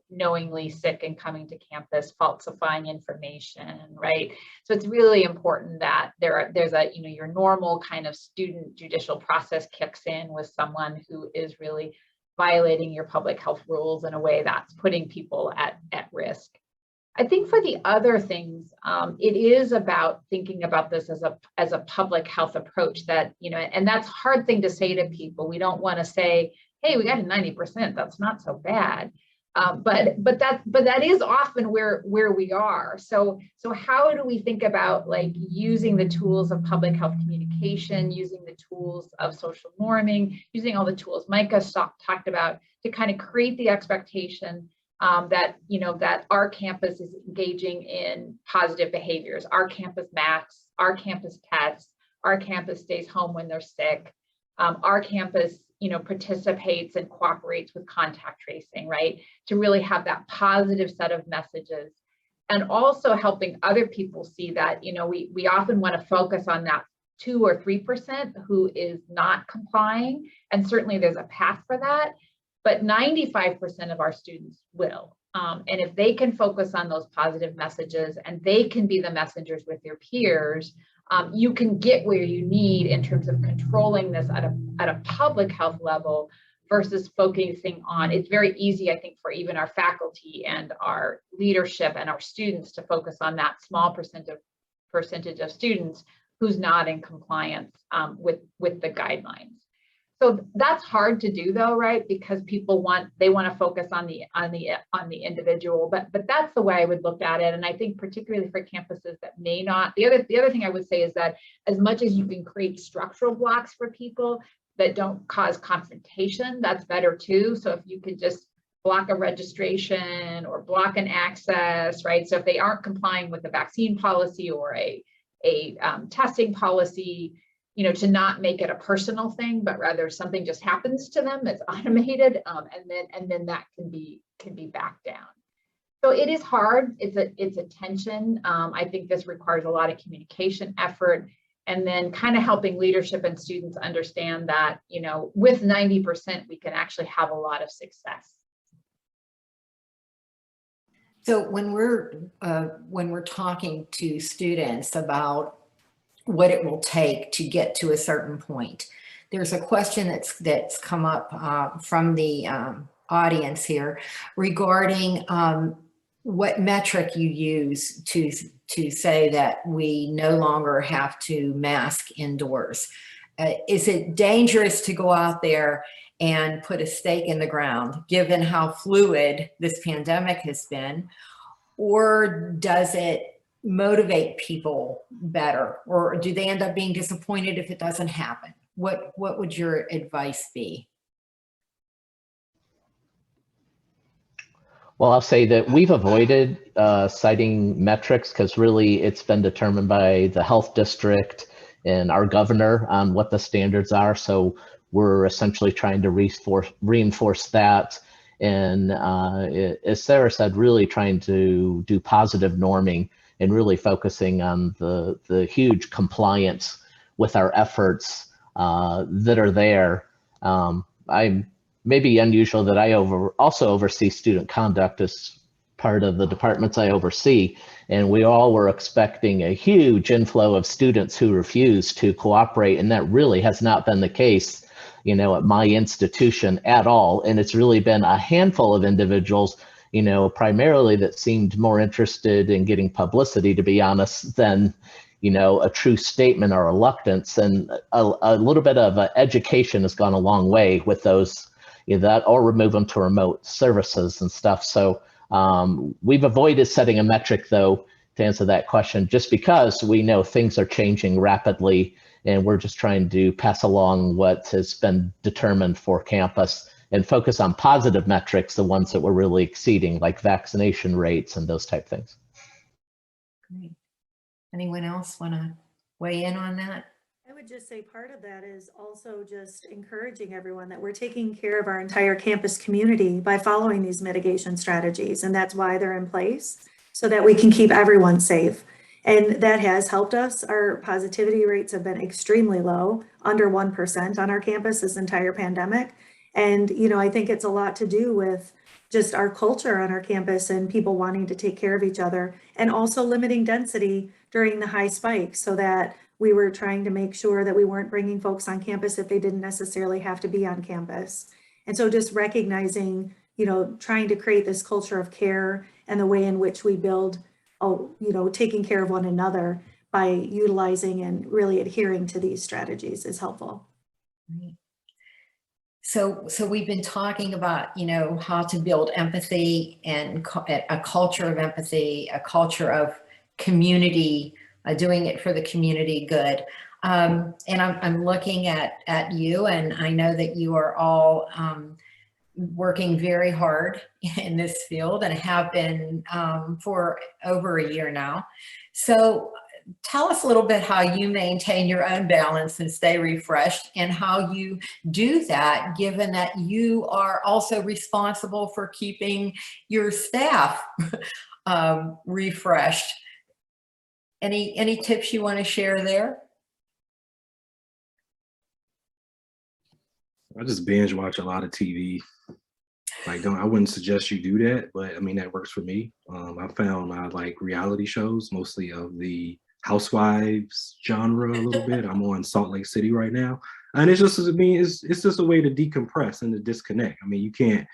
knowingly sick and coming to campus, falsifying information, right? So it's really important that there's a, your normal kind of student judicial process kicks in with someone who is really violating your public health rules in a way that's putting people at risk. I think for the other things, it is about thinking about this as a public health approach that, and that's a hard thing to say to people. We don't want to say, hey, we got a 90%, that's not so bad. But that is often where we are. So how do we think about using the tools of public health communication, using the tools of social norming, using all the tools Micah talked about to kind of create the expectation that our campus is engaging in positive behaviors. Our campus masks, our campus tests, our campus stays home when they're sick. Our campus, participates and cooperates with contact tracing, right? To really have that positive set of messages, and also helping other people see that, we often want to focus on that 2 or 3% who is not complying, and certainly there's a path for that. But 95% of our students will. And if they can focus on those positive messages and they can be the messengers with their peers, you can get where you need in terms of controlling this at a public health level versus focusing on, it's very easy, I think, for even our faculty and our leadership and our students to focus on that small percentage of students who's not in compliance with the guidelines. So that's hard to do though, right? Because people want to focus on the individual, but that's the way I would look at it. And I think particularly for campuses that may not, the other thing I would say is that as much as you can create structural blocks for people that don't cause confrontation, that's better too. So if you could just block a registration or block an access, right? So if they aren't complying with the vaccine policy or a testing policy, to not make it a personal thing, but rather something just happens to them, it's automated, and then that can be backed down. So it is hard. It's a tension. I think this requires a lot of communication effort, and then kind of helping leadership and students understand that, with 90%, we can actually have a lot of success. So when we're talking to students about what it will take to get to a certain point, there's a question that's come up from the audience here regarding what metric you use to say that we no longer have to mask indoors. Is it dangerous to go out there and put a stake in the ground, given how fluid this pandemic has been? Or does it motivate people better, or do they end up being disappointed if it doesn't happen? What would your advice be? Well, I'll say that we've avoided citing metrics because really it's been determined by the health district and our governor on what the standards are. So we're essentially trying to reinforce that. And as Sarah said, really trying to do positive norming and really focusing on the huge compliance with our efforts that are there. I'm maybe unusual that I also oversee student conduct as part of the departments I oversee. And we all were expecting a huge inflow of students who refused to cooperate. And that really has not been the case, you know, at my institution at all. And it's really been a handful of individuals, you know, primarily that seemed more interested in getting publicity, to be honest, than, you know, a true statement or reluctance. And a little bit of education has gone a long way with those, you know, that, or remove them to remote services and stuff. So we've avoided setting a metric, though, to answer that question, just because we know things are changing rapidly, and we're just trying to pass along what has been determined for campus and focus on positive metrics, the ones that we're really exceeding, like vaccination rates and those type things. Great. Anyone else want to weigh in on that? I would just say part of that is also just encouraging everyone that we're taking care of our entire campus community by following these mitigation strategies. And that's why they're in place, so that we can keep everyone safe. And that has helped us. Our positivity rates have been extremely low, under 1% on our campus this entire pandemic. And, you know, I think it's a lot to do with just our culture on our campus and people wanting to take care of each other, and also limiting density during the high spikes, so that we were trying to make sure that we weren't bringing folks on campus if they didn't necessarily have to be on campus. And so just recognizing, you know, trying to create this culture of care and the way in which we build, you know, taking care of one another by utilizing and really adhering to these strategies is helpful. Right. So we've been talking about, you know, how to build empathy and a culture of empathy, a culture of community, doing it for the community good. And I'm looking at you, and I know that you are all working very hard in this field and have been for over a year now. So tell us a little bit how you maintain your own balance and stay refreshed, and how you do that, given that you are also responsible for keeping your staff refreshed. Any tips you want to share there? I just binge watch a lot of TV. Like, I wouldn't suggest you do that, but I mean, that works for me. I found I like reality shows, mostly of the housewives genre a little bit. I'm on Salt Lake City right now. And it's just, I mean, it's just a way to decompress and to disconnect. I mean, you can't,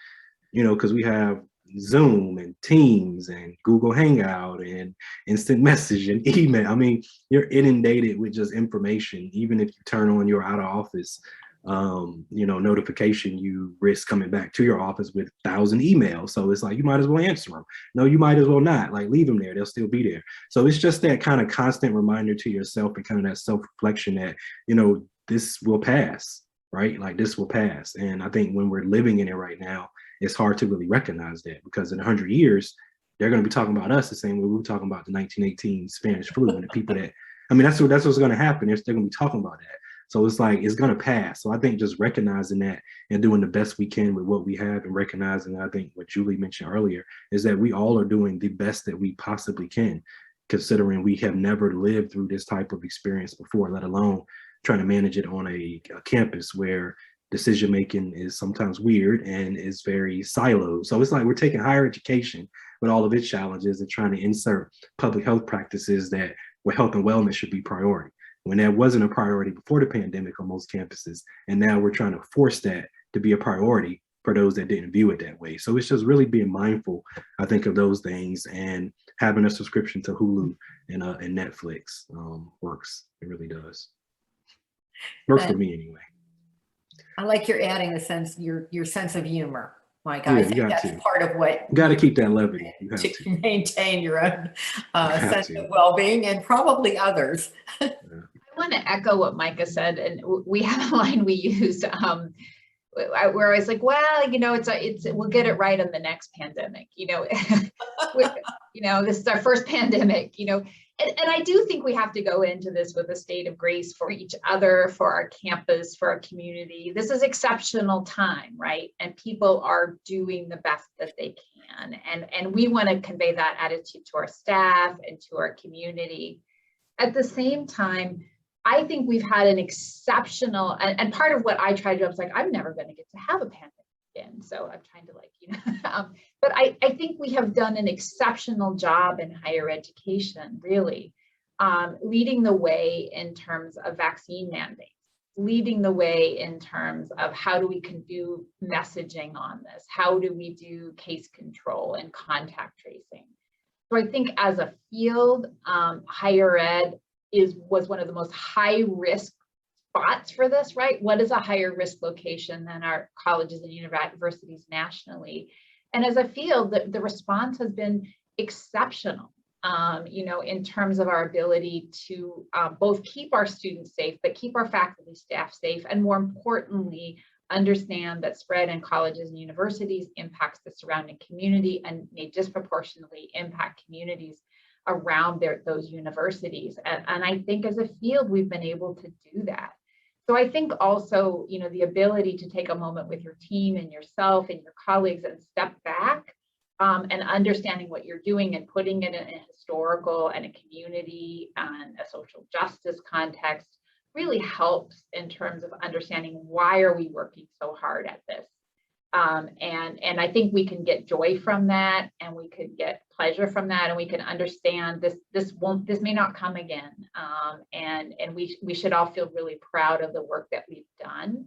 you know, because we have Zoom and Teams and Google Hangout and instant message and email. I mean, you're inundated with just information. Even if you turn on your out of office, you know, notification, you risk coming back to your office with 1,000 emails. So it's like, you might as well answer them. No, you might as well not. Like, leave them there. They'll still be there. So it's just that kind of constant reminder to yourself, and kind of that self-reflection that, you know, this will pass, right? Like, this will pass. And I think when we're living in it right now, it's hard to really recognize that, because in 100 years, they're going to be talking about us the same way we were talking about the 1918 Spanish flu, and the people that, I mean, that's what's going to happen. They're going to be talking about that. So it's like, it's going to pass. So I think just recognizing that and doing the best we can with what we have, and recognizing, I think what Julie mentioned earlier, is that we all are doing the best that we possibly can, considering we have never lived through this type of experience before, let alone trying to manage it on a campus where decision making is sometimes weird and is very siloed. So it's like we're taking higher education with all of its challenges and trying to insert public health practices that where health and wellness should be priority, when that wasn't a priority before the pandemic on most campuses. And now we're trying to force that to be a priority for those that didn't view it that way. So it's just really being mindful, I think, of those things, and having a subscription to Hulu and Netflix works. It really does. Works for me anyway. I like your adding the sense, your sense of humor. Mike. Yeah, I you think got that's to. part of what You got to keep that levity. You have to to. maintain your own have sense to. of well-being and probably others. I want to echo what Micah said, and we have a line we use where I was like, well, we'll get it right on the next pandemic, this is our first pandemic, and I do think we have to go into this with a state of grace for each other, for our campus, for our community. This is exceptional time, right? And people are doing the best that they can. And we want to convey that attitude to our staff and to our community. At the same time, I think we've had an exceptional, and part of what I tried to do, I was like, I'm never going to get to have a pandemic again. So I'm trying to but I think we have done an exceptional job in higher education, really, leading the way in terms of vaccine mandates, leading the way in terms of how do we do messaging on this? How do we do case control and contact tracing? So I think as a field, higher ed was one of the most high risk spots for this, right? What is a higher risk location than our colleges and universities nationally? And as a field, the response has been exceptional, in terms of our ability to both keep our students safe, but keep our faculty staff safe, and more importantly, understand that spread in colleges and universities impacts the surrounding community and may disproportionately impact communities around those universities. And I think as a field, we've been able to do that. So I think also, the ability to take a moment with your team and yourself and your colleagues and step back and understanding what you're doing and putting it in a historical and a community and a social justice context really helps in terms of understanding why are we working so hard at this. And I think we can get joy from that, and we could get pleasure from that, and we can understand this may not come again. And we should all feel really proud of the work that we've done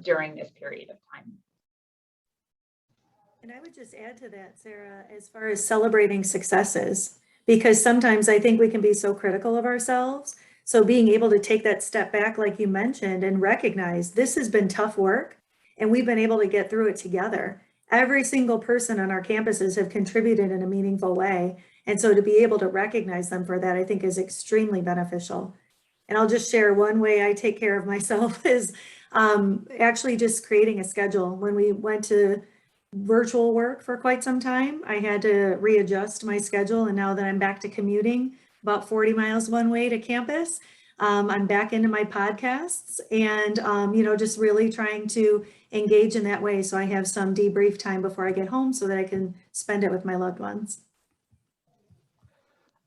during this period of time. And I would just add to that, Sarah, as far as celebrating successes, because sometimes I think we can be so critical of ourselves. So being able to take that step back, like you mentioned, and recognize this has been tough work, and we've been able to get through it together. Every single person on our campuses have contributed in a meaningful way. And so to be able to recognize them for that, I think is extremely beneficial. And I'll just share one way I take care of myself is actually just creating a schedule. When we went to virtual work for quite some time, I had to readjust my schedule. And now that I'm back to commuting about 40 miles one way to campus, I'm back into my podcasts and, just really trying to engage in that way. So I have some debrief time before I get home so that I can spend it with my loved ones.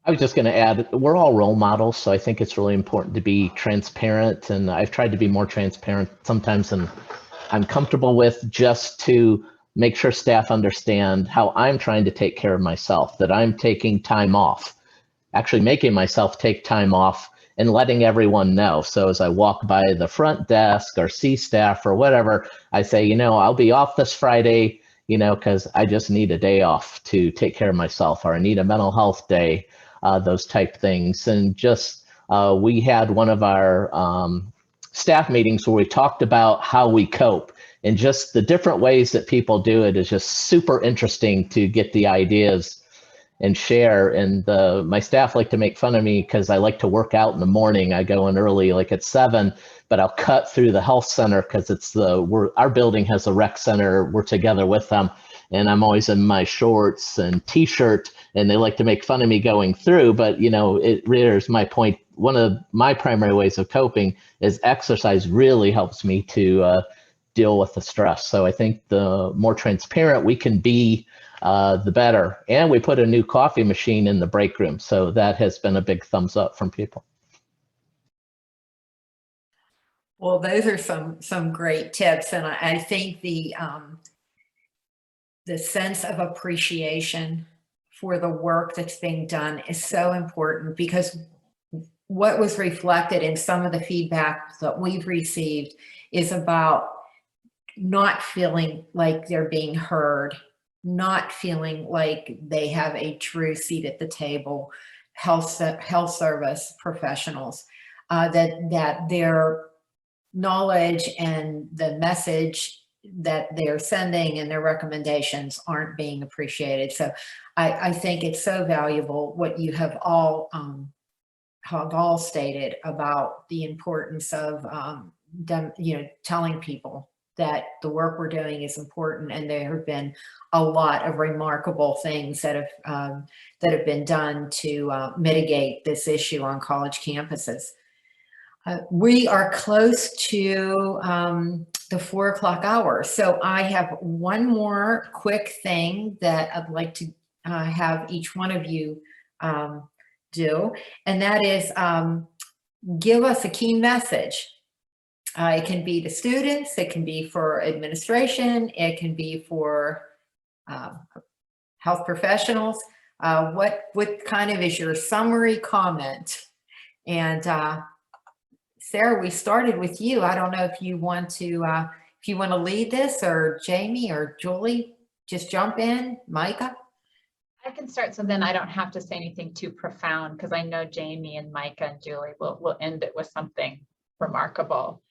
I was just going to add, we're all role models, so I think it's really important to be transparent. And I've tried to be more transparent sometimes than I'm comfortable with, just to make sure staff understand how I'm trying to take care of myself, that I'm taking time off, actually making myself take time off and letting everyone know. So as I walk by the front desk or see staff or whatever, I say, I'll be off this Friday, because I just need a day off to take care of myself, or I need a mental health day, those type things. And just, we had one of our staff meetings where we talked about how we cope, and just the different ways that people do it is just super interesting to get the ideas and share. And my staff like to make fun of me because I like to work out in the morning. I go in early, like at 7, but I'll cut through the health center because our building has a rec center. We're together with them, and I'm always in my shorts and t-shirt, and they like to make fun of me going through. But it reiterates my point. One of my primary ways of coping is exercise. Really helps me to deal with the stress. So I think the more transparent we can be, the better. And we put a new coffee machine in the break room. So that has been a big thumbs up from people. Well, those are some great tips. And I think the sense of appreciation for the work that's being done is so important, because what was reflected in some of the feedback that we've received is about not feeling like they're being heard, not feeling like they have a true seat at the table, health service professionals, that their knowledge and the message that they're sending and their recommendations aren't being appreciated. So I think it's so valuable what you have all stated about the importance of them, telling people that the work we're doing is important, and there have been a lot of remarkable things that have been done to mitigate this issue on college campuses. We are close to the 4 o'clock hour, so I have one more quick thing that I'd like to have each one of you do, and that is give us a key message. It can be to students, it can be for administration, it can be for health professionals. What kind of is your summary comment? And Sarah, we started with you. I don't know if you want to lead this, or Jamie or Julie, just jump in. Micah? I can start, so then I don't have to say anything too profound, because I know Jamie and Micah and Julie will end it with something remarkable.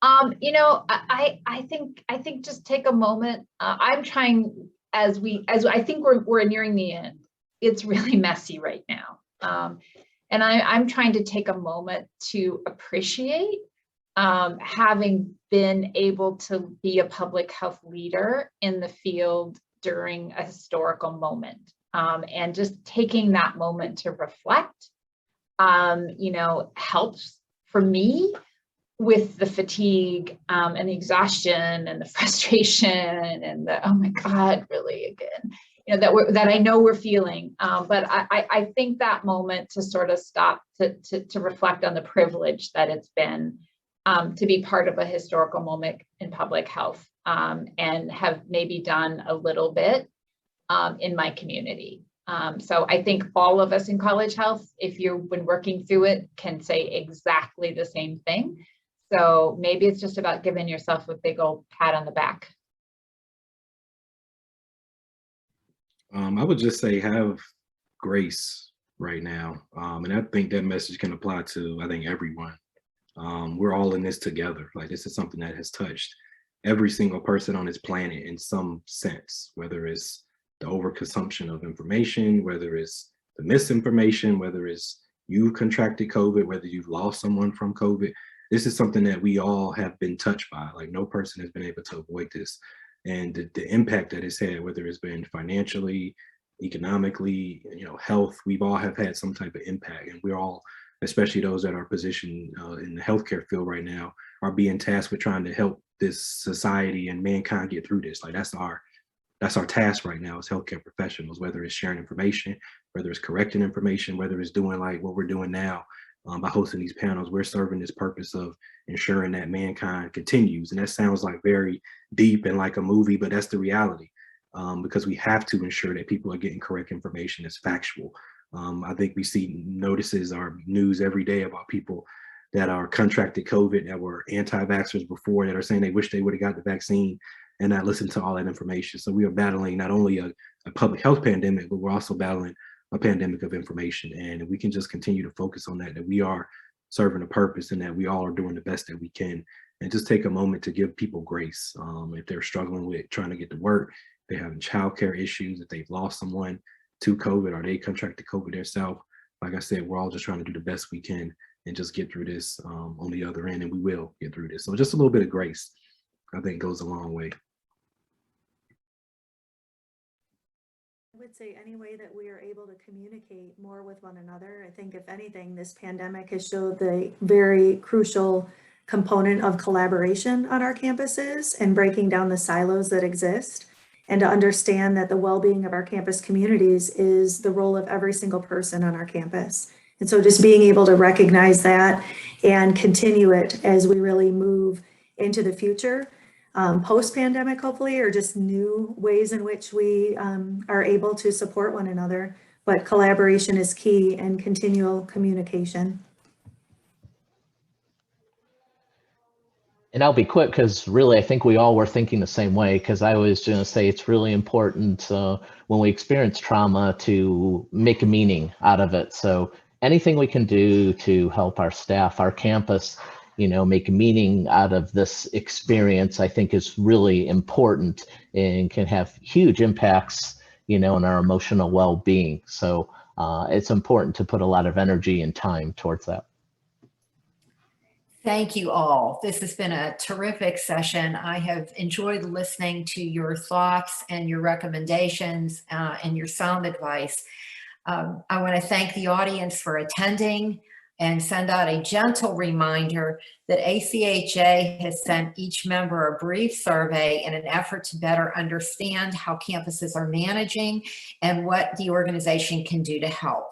I think just take a moment. I'm trying, as I think we're nearing the end. It's really messy right now. And I'm trying to take a moment to appreciate having been able to be a public health leader in the field during a historical moment, and just taking that moment to reflect, helps for me with the fatigue and the exhaustion and the frustration and the, oh my God, really again, that I know we're feeling. But I think that moment to sort of stop to reflect on the privilege that it's been to be part of a historical moment in public health, and have maybe done a little bit in my community. So I think all of us in college health, if you've been working through it, can say exactly the same thing. So maybe it's just about giving yourself a big old pat on the back. I would just say have grace right now. And I think that message can apply to, I think, everyone. We're all in this together. Like, this is something that has touched every single person on this planet in some sense, whether it's the overconsumption of information, whether it's the misinformation, whether it's you contracted COVID, whether you've lost someone from COVID. This is something that we all have been touched by. Like, no person has been able to avoid this. And the impact that it's had, whether it's been financially, economically, health, we've all have had some type of impact. And we're all, especially those that are positioned in the healthcare field right now, are being tasked with trying to help this society and mankind get through this. Like, that's our task right now as healthcare professionals, whether it's sharing information, whether it's correcting information, whether it's doing like what we're doing now by hosting these panels. We're serving this purpose of ensuring that mankind continues. And that sounds like very deep and like a movie, but that's the reality, because we have to ensure that people are getting correct information that's factual. I think we see notices or news every day about people that are contracted COVID, that were anti-vaxxers before, that are saying they wish they would have got the vaccine and not listen to all that information. So we are battling not only a public health pandemic, but we're also battling a pandemic of information. And if we can just continue to focus on that we are serving a purpose and that we all are doing the best that we can, and just take a moment to give people grace. If they're struggling with trying to get to work, they're having childcare issues, if they've lost someone to COVID or they contracted COVID themselves, like I said, we're all just trying to do the best we can and just get through this on the other end, and we will get through this. So just a little bit of grace, I think, goes a long way. I would say any way that we are able to communicate more with one another. I think if anything, this pandemic has showed the very crucial component of collaboration on our campuses and breaking down the silos that exist, and to understand that the well-being of our campus communities is the role of every single person on our campus. And so just being able to recognize that and continue it as we really move into the future, post-pandemic, hopefully, or just new ways in which we are able to support one another. But collaboration is key, and continual communication. And I'll be quick, because really I think we all were thinking the same way, because I was going to say it's really important when we experience trauma to make a meaning out of it. So anything we can do to help our staff, our campus, make meaning out of this experience, I think is really important and can have huge impacts, on our emotional well-being. So it's important to put a lot of energy and time towards that. Thank you all. This has been a terrific session. I have enjoyed listening to your thoughts and your recommendations and your sound advice. I want to thank the audience for attending and send out a gentle reminder that ACHA has sent each member a brief survey in an effort to better understand how campuses are managing and what the organization can do to help.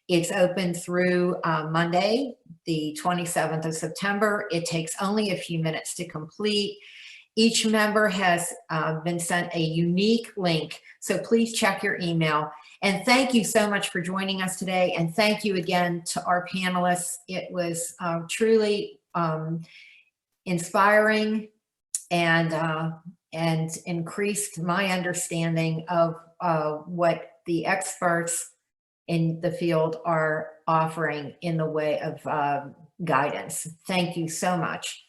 It's open through Monday, the 27th of September. It takes only a few minutes to complete. Each member has been sent a unique link, so please check your email. And thank you so much for joining us today. And thank you again to our panelists. It was truly inspiring and increased my understanding of what the experts in the field are offering in the way of guidance. Thank you so much.